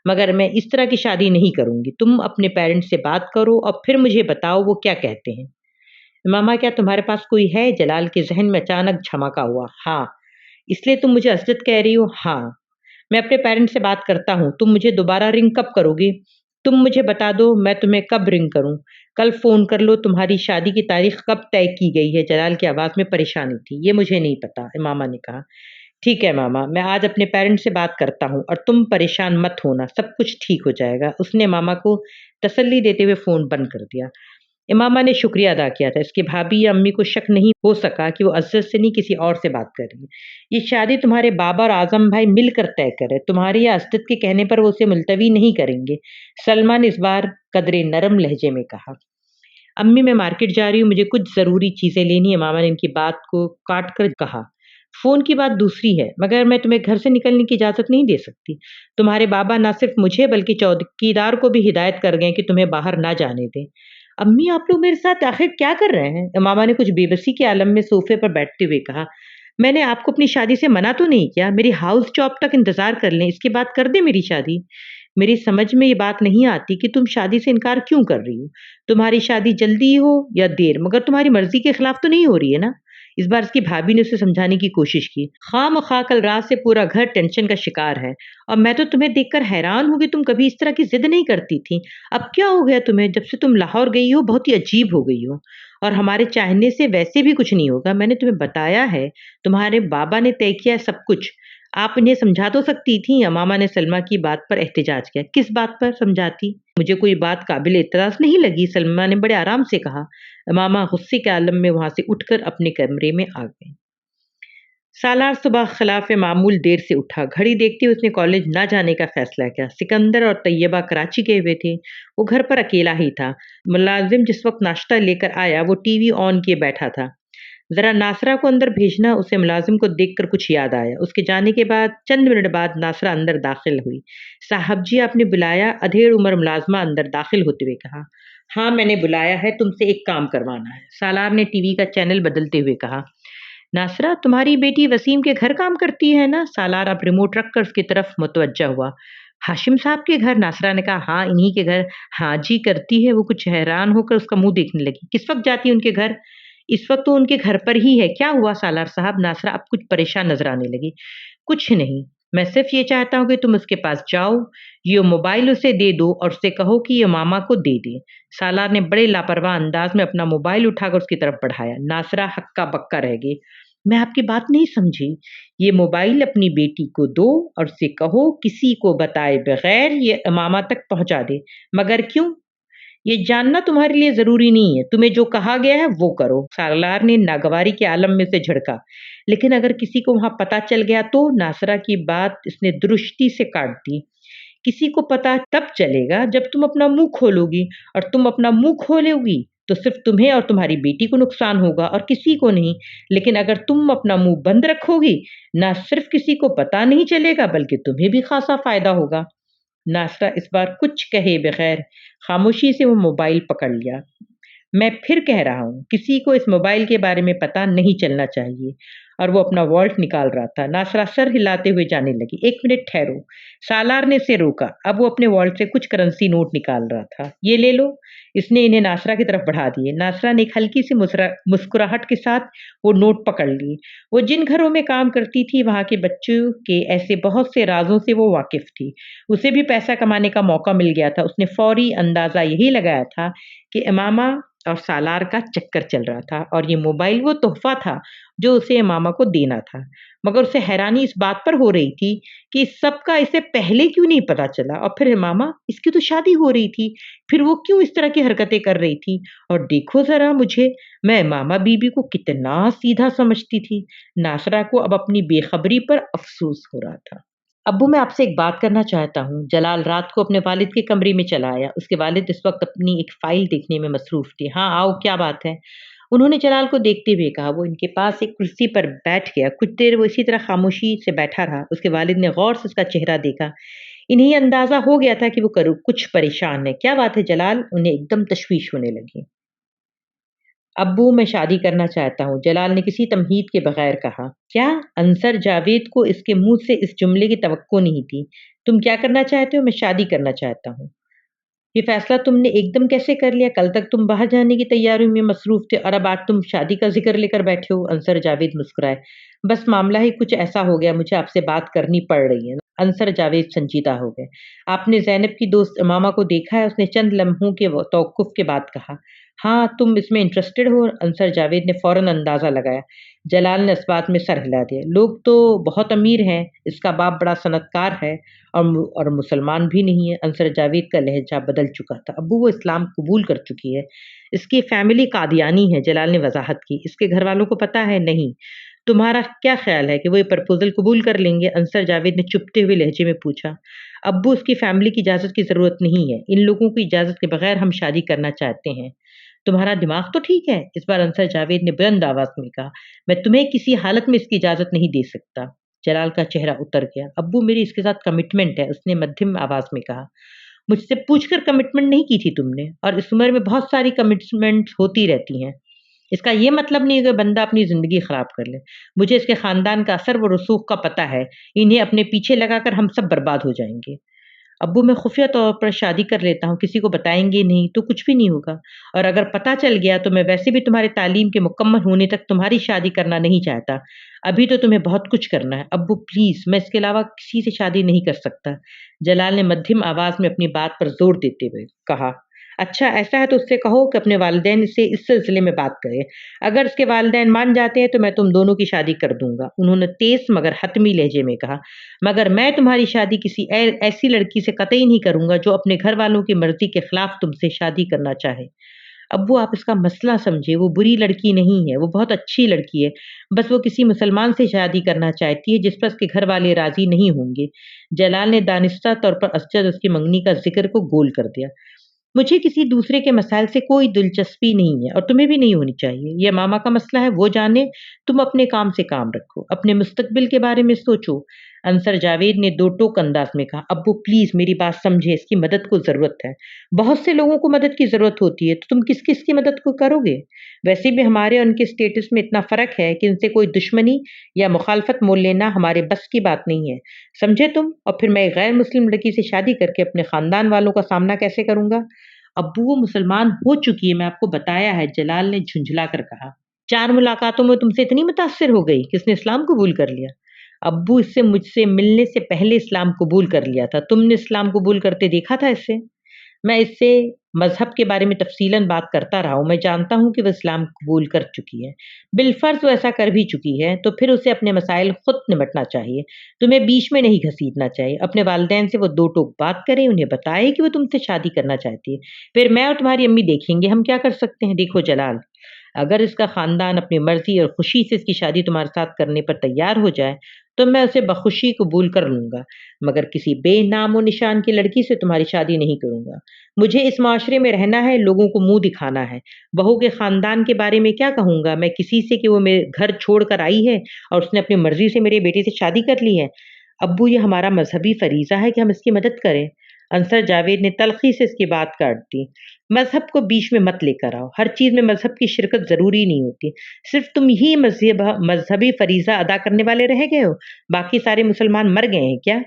मगर मैं इस तरह की शादी नहीं करूंगी। तुम अपने पेरेंट्स से बात करो और फिर मुझे बताओ वो क्या कहते हैं। इमामा, क्या तुम्हारे पास कोई है? जलाल के जहन में अचानक झमाका हुआ। हाँ। इसलिए तुम मुझे असजद कह रही हो? हाँ। मैं अपने पेरेंट्स से बात करता हूँ। तुम मुझे दोबारा रिंग कब करोगे? तुम मुझे बता दो मैं तुम्हें कब रिंग करूँ। कल फ़ोन कर लो। तुम्हारी शादी की तारीख कब तय की गई है? जलाल की आवाज़ में परेशानी थी। ये मुझे नहीं पता, इमामा ने कहा। ठीक है मामा, मैं आज अपने पेरेंट्स से बात करता हूँ और तुम परेशान मत होना, सब कुछ ठीक हो जाएगा। उसने मामा को तसल्ली देते हुए फ़ोन बंद कर दिया। इमामा ने शुक्रिया अदा किया था। इसकी भाभी या अम्मी को शक नहीं हो सका कि वो अज़्ज़त से नहीं किसी और से बात कर रही है। ये शादी तुम्हारे बाबा और आज़म भाई मिलकर तय करे। तुम्हारी या असदत के कहने पर वो उसे मुलतवी नहीं करेंगे। सलमा ने इस बार कदरे नरम लहजे में कहा। अम्मी, मैं मार्केट जा रही हूँ, मुझे कुछ ज़रूरी चीज़ें लेनी है। मामा ने इनकी बात को काट कर कहा। फ़ोन की बात दूसरी है, मगर मैं तुम्हें घर से निकलने की इजाज़त नहीं दे सकती। तुम्हारे बाबा ना सिर्फ मुझे बल्कि चौकीदार को भी हिदायत कर गए कि तुम्हें बाहर ना जाने दें। अम्मी, आप लोग मेरे साथ आखिर क्या कर रहे हैं? मामा ने कुछ बेबसी के आलम में सोफे पर बैठते हुए कहा। मैंने आपको अपनी शादी से मना तो नहीं किया। मेरी हाउस जॉब तक इंतज़ार कर लें, इसके बाद कर दें मेरी शादी। मेरी समझ में ये बात नहीं आती कि तुम शादी से इनकार क्यों कर रही हो। तुम्हारी शादी जल्दी हो या देर, मगर तुम्हारी मर्जी के खिलाफ तो नहीं हो रही है ना? इस बार उसकी भाभी ने उसे समझाने की कोशिश की। खामखा कल रात से पूरा घर टेंशन का शिकार है और मैं तो तुम्हें देखकर हैरान हूँ कि तुम कभी इस तरह की जिद नहीं करती थी। अब क्या हो गया तुम्हें? जब से तुम लाहौर गई हो बहुत ही अजीब हो गई हो। और हमारे चाहने से वैसे भी कुछ नहीं होगा। मैंने तुम्हें बताया है, तुम्हारे बाबा ने तय किया है सब कुछ। आप इन्हें समझा तो सकती थी। मामा ने सलमा की बात पर एहतिजाज किया। किस बात पर समझाती? मुझे कोई बात काबिल एतराज़ नहीं लगी, सलमा ने बड़े आराम से कहा। मामा गुस्से के आलम में वहां से उठकर अपने कमरे में आ गए। सालार सुबह खिलाफ मामूल देर से उठा। घड़ी देखते हुए उसने कॉलेज ना जाने का फैसला किया। सिकंदर और तैयबा कराची गए हुए थे। वो घर पर अकेला ही था। मुलाजिम जिस वक्त नाश्ता लेकर आया वो टीवी ऑन किए बैठा था। जरा नासरा को अंदर भेजना, उसे मुलाजिम को देखकर कुछ याद आया। उसके जाने के बाद चंद मिनट बाद नासरा अंदर दाखिल हुई। साहब जी, आपने बुलाया? अधेड़ उम्र मुलाजमा अंदर दाखिल होते हुए कहा। हाँ, मैंने बुलाया है, तुमसे एक काम करवाना है, सालार ने टीवी का चैनल बदलते हुए कहा। नासरा, तुम्हारी बेटी वसीम के घर काम करती है ना? सालार अब रिमोट रखकर उसकी तरफ मुतवज्जा हुआ। हाशिम साहब के घर? नासरा ने कहा। हाँ, इन्हीं के घर। हाँ जी, करती है। वो कुछ हैरान होकर उसका मुंह देखने लगी। किस वक्त जाती है उनके घर? इस वक्त तो उनके घर पर ही है। क्या हुआ सालार साहब? नासरा अब कुछ परेशान नजर आने लगी। कुछ नहीं, मैं सिर्फ ये चाहता हूँ कि तुम उसके पास जाओ, ये मोबाइल उसे दे दो और उसे कहो कि ये मामा को दे दे। सालार ने बड़े लापरवाह अंदाज में अपना मोबाइल उठाकर उसकी तरफ बढ़ाया। नासरा हक्का बक्का रह गई। मैं आपकी बात नहीं समझी। ये मोबाइल अपनी बेटी को दो और उसे कहो किसी को बताए बगैर ये मामा तक पहुंचा दे। मगर क्यों? ये जानना तुम्हारे लिए जरूरी नहीं है। तुम्हें जो कहा गया है वो करो। सालार ने नागवारी के आलम में से झड़का। लेकिन अगर किसी को वहां पता चल गया तो? नासरा की बात इसने दुरुस्ती से काट दी। किसी को पता तब चलेगा जब तुम अपना मुंह खोलोगी, और तुम अपना मुंह खोलोगी तो सिर्फ तुम्हें और तुम्हारी बेटी को नुकसान होगा और किसी को नहीं। लेकिन अगर तुम अपना मुंह बंद रखोगी, ना सिर्फ किसी को पता नहीं चलेगा बल्कि तुम्हें भी खासा फायदा होगा। नासरा इस बार कुछ कहे बगैर खामोशी से वो मोबाइल पकड़ लिया। मैं फिर कह रहा हूँ, किसी को इस मोबाइल के बारे में पता नहीं चलना चाहिए। और वो अपना वॉल्ट निकाल रहा था। नासरा सर हिलाते हुए जाने लगी। एक मिनट ठहरो, सालार ने उसे रोका। अब वो अपने वॉल्ट से कुछ करेंसी नोट निकाल रहा था। ये ले लो। इसने इन्हें नासरा की तरफ बढ़ा दिए। नासरा ने एक हल्की सी मुस्कुराहट के साथ वो नोट पकड़ लिए। वो जिन घरों में काम करती थी वहां के बच्चों के ऐसे बहुत से राजों से वो वाकिफ थी। उसे भी पैसा कमाने का मौका मिल गया था। उसने फौरी अंदाजा यही लगाया था कि इमामा और सालार का चक्कर चल रहा था और ये मोबाइल वो तोहफा था जो उसे मामा को देना था। मगर उसे हैरानी इस बात पर हो रही थी कि इस सब का इसे पहले क्यों नहीं पता चला, और फिर मामा इसकी तो शादी हो रही थी, फिर वो क्यों इस तरह की हरकतें कर रही थी। और देखो ज़रा मुझे, मैं मामा बीबी को कितना सीधा समझती थी। नासरा को अब अपनी बेखबरी पर अफ़सोस हो रहा था। अब्बू, मैं आपसे एक बात करना चाहता हूँ। जलाल रात को अपने वालिद के कमरे में चला आया। उसके वालिद इस वक़्त अपनी एक फ़ाइल देखने में मसरूफ़ थे। हाँ, आओ, क्या बात है? उन्होंने जलाल को देखते हुए कहा। वो इनके पास एक कुर्सी पर बैठ गया। कुछ देर वो इसी तरह खामोशी से बैठा रहा। उसके वालिद ने गौर से उसका चेहरा देखा। इन्हें अंदाज़ा हो गया था कि वो कुछ परेशान है। क्या बात है जलाल? उन्हें एकदम तशवीश होने लगी। अब्बू, मैं शादी करना चाहता हूँ, जलाल ने किसी तमहीद के बगैर कहा। क्या? अंसर जावेद को इसके मुंह से इस जुमले की तवक्को नहीं थी। तुम क्या करना चाहते हो? मैं शादी करना चाहता हूँ। ये फैसला तुमने एकदम कैसे कर लिया? कल तक तुम बाहर जाने की तैयारियों में मसरूफ थे और अब आज तुम शादी का जिक्र लेकर बैठे हो। अंसर जावेद मुस्कुराए। बस मामला ही कुछ ऐसा हो गया, मुझे आपसे बात करनी पड़ रही है। अंसर जावेद संजीदा हो गए। आपने जैनब की दोस्त मामा को देखा है? उसने चंद लम्हों के तौक़ुफ़ के बाद कहा। हाँ, तुम इसमें इंटरेस्टेड हो? अंसर जावेद ने फ़ौरन अंदाज़ा लगाया। जलाल ने इस बात में सर हिला दिया। लोग तो बहुत अमीर हैं, इसका बाप बड़ा सनअतकार है और मुसलमान भी नहीं है। अंसर जावेद का लहजा बदल चुका था। अब्बू, वो इस्लाम कबूल कर चुकी है। इसकी फैमिली कादियानी है, जलाल ने वजाहत की। इसके घर वालों को पता है? नहीं। तुम्हारा क्या ख्याल है कि वो ये प्रपोजल कबूल कर लेंगे? अंसर जावेद ने चुभते हुए लहजे में पूछा। अब्बू, उसकी फैमिली की इजाज़त की ज़रूरत नहीं है। इन लोगों की इजाज़त के बगैर हम शादी करना चाहते हैं। तुम्हारा दिमाग तो ठीक है? इस बार अंसर जावेद ने बुलंद आवाज़ में कहा। मैं तुम्हें किसी हालत में इसकी इजाज़त नहीं दे सकता। जलाल का चेहरा उतर गया। अब्बू, मेरी इसके साथ कमिटमेंट है, उसने मध्यम आवाज़ में कहा। मुझसे पूछकर कमिटमेंट नहीं की थी तुमने, और इस उम्र में बहुत सारी कमिटमेंट्स होती रहती हैं। इसका ये मतलब नहीं है कि बंदा अपनी ज़िंदगी ख़राब कर ले। मुझे इसके ख़ानदान का असर व रसूख़ का पता है। इन्हें अपने पीछे लगाकर हम सब बर्बाद हो जाएँगे। अब्बू, मैं खुफ़िया तौर पर शादी कर लेता हूँ, किसी को बताएँगे नहीं तो कुछ भी नहीं होगा। और अगर पता चल गया तो मैं वैसे भी तुम्हारी तालीम के मुकम्मल होने तक तुम्हारी शादी करना नहीं चाहता। अभी तो तुम्हें बहुत कुछ करना है। अब्बू प्लीज़, मैं इसके अलावा किसी से शादी नहीं कर सकता। जलाल ने मध्यम आवाज़ में अपनी बात पर ज़ोर देते हुए कहा। अच्छा, ऐसा है तो उससे कहो कि अपने वालिदैन से इस सिलसिले में बात करें। अगर उसके वालिदैन मान जाते हैं तो मैं तुम दोनों की शादी कर दूँगा। उन्होंने तेज़ मगर हतमी लहजे में कहा। मगर मैं तुम्हारी शादी किसी ऐसी लड़की से कतई नहीं करूँगा जो अपने घर वालों की मर्ज़ी के ख़िलाफ़ तुमसे शादी करना चाहे। अब्बू, आप इसका मसला समझिए, वो बुरी लड़की नहीं है, वो बहुत अच्छी लड़की है। बस वो किसी मुसलमान से शादी करना चाहती है जिस पर उसके घर वाले राज़ी नहीं होंगे। जलाल ने दानिस्ता तौर पर असजद उसकी मंगनी का ज़िक्र को गोल कर दिया। मुझे किसी दूसरे के मसाइल से कोई दिलचस्पी नहीं है और तुम्हें भी नहीं होनी चाहिए। ये मामा का मसला है, वो जाने। तुम अपने काम से काम रखो, अपने मुस्तकबिल के बारे में सोचो। अंसर जावेद ने दो टोक अंदाज में कहा। अब्बू प्लीज़ मेरी बात समझे, इसकी मदद को ज़रूरत है। बहुत से लोगों को मदद की ज़रूरत होती है, तो तुम किस किस की मदद को करोगे? वैसे भी हमारे और उनके स्टेटस में इतना फ़र्क है कि इनसे कोई दुश्मनी या मुखालफत मोल लेना हमारे बस की बात नहीं है। समझे तुम? और फिर मैं गैर मुस्लिम लड़की से शादी करके अपने ख़ानदान वालों का सामना कैसे करूँगा? अब्बू, वो मुसलमान हो चुकी है, मैं आपको बताया है, जलाल ने झुंझला कर कहा। 4 मुलाकातों में तुमसे इतनी मुतासिर हो गई कि उसने इस्लाम कबूल कर लिया। अब्बू, इससे मुझसे मिलने से पहले इस्लाम कबूल कर लिया था। तुमने इस्लाम कबूल करते देखा था इससे? मैं इससे मज़हब के बारे में तफ़सीलन बात करता रहा हूँ। मैं जानता हूँ कि वो इस्लाम कबूल कर चुकी है। बिलफ़र्ज़ वो ऐसा कर भी चुकी है, तो फिर उसे अपने मसाइल खुद निपटना चाहिए। तुम्हें बीच में नहीं घसीटना चाहिए। अपने वालिदैन से वो दो टोक बात करें, उन्हें बताएँ कि वो तुमसे शादी करना चाहती है। फिर मैं और तुम्हारी अम्मी देखेंगे हम क्या कर सकते हैं। देखो जलाल, अगर इसका ख़ानदान अपनी मर्ज़ी और खुशी से इसकी शादी तुम्हारे साथ करने पर तैयार हो जाए, तो मैं उसे बख़ुशी कबूल कर लूँगा, मगर किसी बेनामो निशान की लड़की से तुम्हारी शादी नहीं करूँगा। मुझे इस माशरे में रहना है, लोगों को मुँह दिखाना है। बहू के ख़ानदान के बारे में क्या कहूँगा मैं किसी से कि वो मेरे घर छोड़ कर आई है और उसने अपनी मर्ज़ी से मेरे बेटे से शादी कर ली है? अब्बू, ये हमारा मज़हबी फ़रीज़ा है कि हम इसकी मदद करें। अंसर जावेद ने तल्ख़ी से इसकी बात काट दी। मज़हब को बीच में मत लेकर आओ। हर चीज़ में मज़हब की शिरकत ज़रूरी नहीं होती। सिर्फ़ तुम ही मज़हबी फ़रीज़ा अदा करने वाले रह गए हो। बाकी सारे मुसलमान मर गए हैं क्या?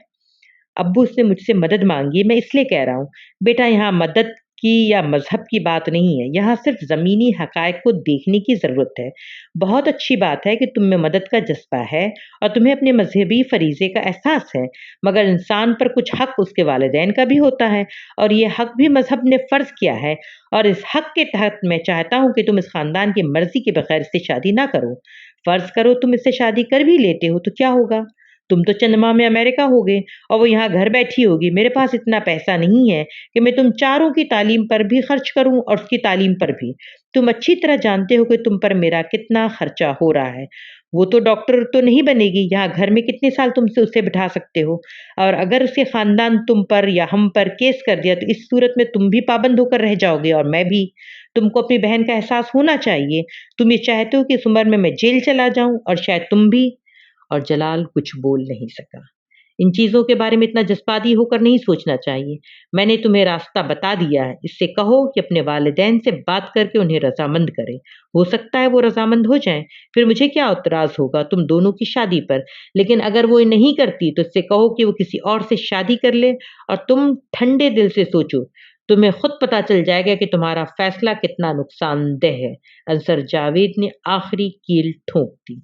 अब्बू, उसने मुझसे मदद माँगी, मैं इसलिए कह रहा हूँ। बेटा, यहाँ मदद की या मज़हब की बात नहीं है, यहाँ सिर्फ़ ज़मीनी हक़ाइक़ को देखने की ज़रूरत है। बहुत अच्छी बात है कि तुम में मदद का जज़्बा है और तुम्हें अपने मज़हबी फ़रीज़े का एहसास है, मगर इंसान पर कुछ हक़ उसके वालिदैन का भी होता है और ये हक़ भी मज़हब ने फ़र्ज़ किया है और इस हक़ के तहत मैं चाहता हूँ कि तुम इस ख़ानदान की मर्ज़ी के बगैर इससे शादी ना करो। फ़र्ज़ करो तुम इससे शादी कर भी लेते हो तो क्या होगा? तुम तो चंद माह में अमेरिका होगे और वो यहाँ घर बैठी होगी। मेरे पास इतना पैसा नहीं है कि मैं तुम चारों की तालीम पर भी खर्च करूं और उसकी तालीम पर भी। तुम अच्छी तरह जानते हो कि तुम पर मेरा कितना खर्चा हो रहा है। वो तो डॉक्टर तो नहीं बनेगी, यहाँ घर में कितने साल तुमसे उसे बिठा सकते हो? और अगर उसके खानदान तुम पर या हम पर केस कर दिया तो इस सूरत में तुम भी पाबंद होकर रह जाओगे और मैं भी। तुमको अपनी बहन का एहसास होना चाहिए। तुम ये चाहते हो कि इस उम्र में मैं जेल चला जाऊं और शायद तुम भी। और जलाल कुछ बोल नहीं सका। इन चीज़ों के बारे में इतना जज़्बाती होकर नहीं सोचना चाहिए। मैंने तुम्हें रास्ता बता दिया है। इससे कहो कि अपने वालिदैन से बात करके उन्हें रज़ामंद करें। हो सकता है वो रज़ामंद हो जाएँ, फिर मुझे क्या एतराज़ होगा तुम दोनों की शादी पर। लेकिन अगर वो ये नहीं करती तो इससे कहो कि वो किसी और से शादी कर ले और तुम ठंडे दिल से सोचो। तुम्हें खुद पता चल जाएगा कि तुम्हारा फ़ैसला कितना नुकसानदेह है। अंसर जावेद ने आखिरी कील ठोक दी।